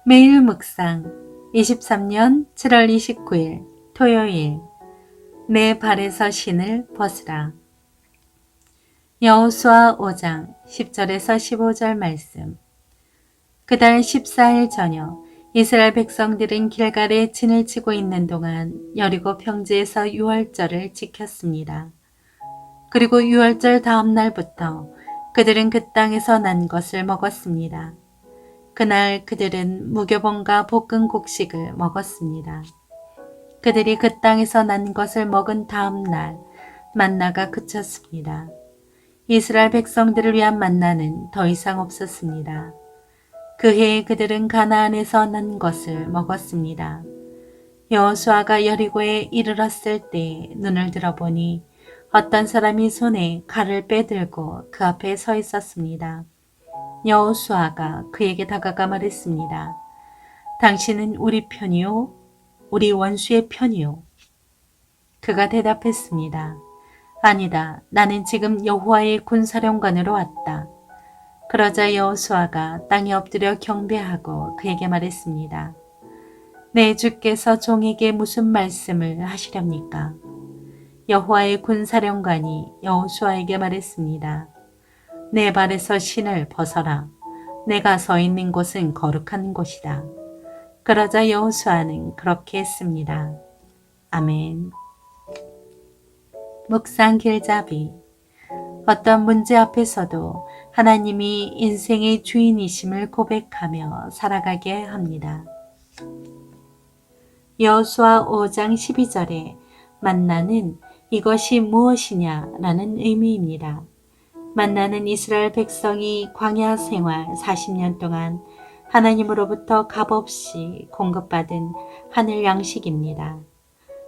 매일 묵상 23년 7월 29일 토요일 내 발에서 신을 벗으라. 여호수아 5장 10절에서 15절 말씀. 그달 14일 저녁 이스라엘 백성들은 길갈에 진을 치고 있는 동안 여리고 평지에서 유월절을 지켰습니다. 그리고 유월절 다음 날부터 그들은 그 땅에서 난 것을 먹었습니다. 그날 그들은 무교봉과 볶은 곡식을 먹었습니다. 그들이 그 땅에서 난 것을 먹은 다음 날 만나가 그쳤습니다. 이스라엘 백성들을 위한 만나는 더 이상 없었습니다. 그 해에 그들은 가나안에서 난 것을 먹었습니다. 여호수아가 여리고에 이르렀을 때 눈을 들어보니 어떤 사람이 손에 칼을 빼들고 그 앞에 서 있었습니다. 여호수아가 그에게 다가가 말했습니다. 당신은 우리 편이요? 우리 원수의 편이요? 그가 대답했습니다. 아니다. 나는 지금 여호와의 군사령관으로 왔다. 그러자 여호수아가 땅에 엎드려 경배하고 그에게 말했습니다. 내 주께서 종에게 무슨 말씀을 하시렵니까? 여호와의 군사령관이 여호수아에게 말했습니다. 내 발에서 신을 벗어라. 내가 서 있는 곳은 거룩한 곳이다. 그러자 여호수아는 그렇게 했습니다. 아멘. 묵상 길잡이. 어떤 문제 앞에서도 하나님이 인생의 주인이심을 고백하며 살아가게 합니다. 여호수아 5장 12절에 만나는 이것이 무엇이냐라는 의미입니다. 만나는 이스라엘 백성이 광야 생활 40년 동안 하나님으로부터 값없이 공급받은 하늘 양식입니다.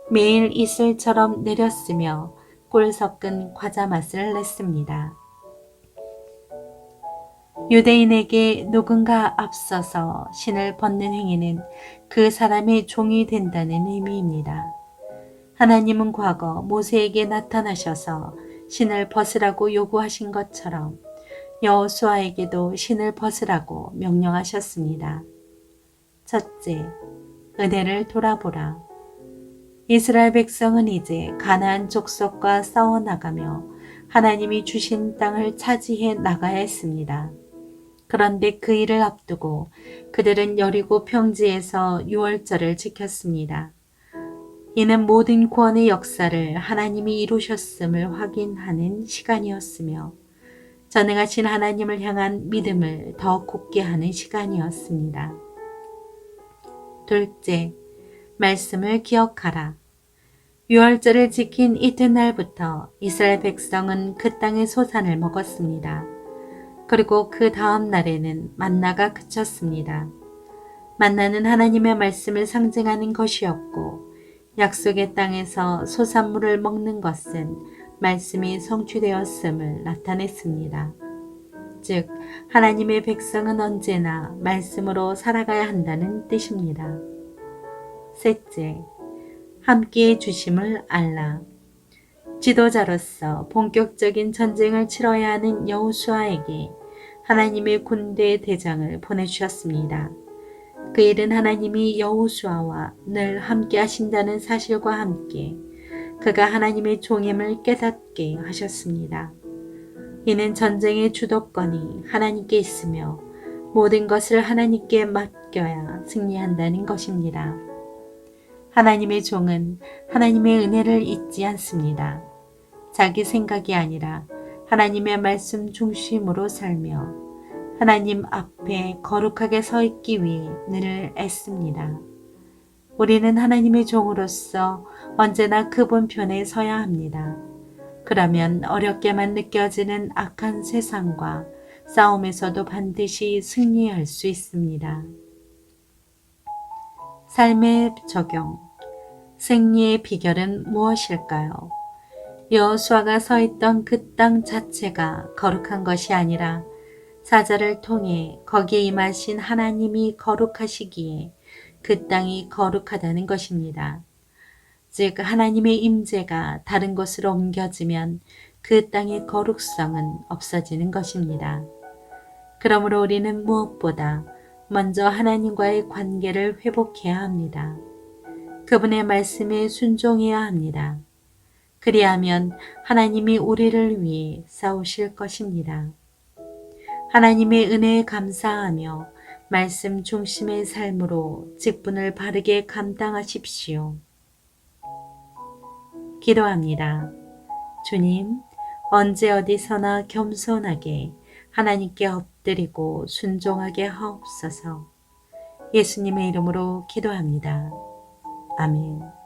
매일 이슬처럼 내렸으며 꿀 섞은 과자 맛을 냈습니다. 유대인에게 누군가 앞서서 신을 벗는 행위는 그 사람의 종이 된다는 의미입니다. 하나님은 과거 모세에게 나타나셔서 신을 벗으라고 요구하신 것처럼 여호수아에게도 신을 벗으라고 명령하셨습니다. 첫째, 은혜를 돌아보라. 이스라엘 백성은 이제 가나안 족속과 싸워나가며 하나님이 주신 땅을 차지해 나가야 했습니다. 그런데 그 일을 앞두고 그들은 여리고 평지에서 유월절을 지켰습니다. 이는 모든 구원의 역사를 하나님이 이루셨음을 확인하는 시간이었으며 전능하신 하나님을 향한 믿음을 더 굳게 하는 시간이었습니다. 둘째, 말씀을 기억하라. 유월절을 지킨 이튿날부터 이스라엘 백성은 그 땅의 소산을 먹었습니다. 그리고 그 다음 날에는 만나가 그쳤습니다. 만나는 하나님의 말씀을 상징하는 것이었고 약속의 땅에서 소산물을 먹는 것은 말씀이 성취되었음을 나타냈습니다. 즉, 하나님의 백성은 언제나 말씀으로 살아가야 한다는 뜻입니다. 셋째, 함께해 주심을 알라. 지도자로서 본격적인 전쟁을 치러야 하는 여호수아에게 하나님의 군대 대장을 보내주셨습니다. 그 일은 하나님이 여호수아와 늘 함께 하신다는 사실과 함께 그가 하나님의 종임을 깨닫게 하셨습니다. 이는 전쟁의 주도권이 하나님께 있으며 모든 것을 하나님께 맡겨야 승리한다는 것입니다. 하나님의 종은 하나님의 은혜를 잊지 않습니다. 자기 생각이 아니라 하나님의 말씀 중심으로 살며 하나님 앞에 거룩하게 서 있기 위해 늘 애씁니다. 우리는 하나님의 종으로서 언제나 그분 편에 서야 합니다. 그러면 어렵게만 느껴지는 악한 세상과 싸움에서도 반드시 승리할 수 있습니다. 삶의 적용. 승리의 비결은 무엇일까요? 여호수아가 서 있던 그 땅 자체가 거룩한 것이 아니라 사자를 통해 거기에 임하신 하나님이 거룩하시기에 그 땅이 거룩하다는 것입니다. 즉 하나님의 임재가 다른 곳으로 옮겨지면 그 땅의 거룩성은 없어지는 것입니다. 그러므로 우리는 무엇보다 먼저 하나님과의 관계를 회복해야 합니다. 그분의 말씀에 순종해야 합니다. 그리하면 하나님이 우리를 위해 싸우실 것입니다. 하나님의 은혜에 감사하며 말씀 중심의 삶으로 직분을 바르게 감당하십시오. 기도합니다. 주님, 언제 어디서나 겸손하게 하나님께 엎드리고 순종하게 하옵소서. 예수님의 이름으로 기도합니다. 아멘.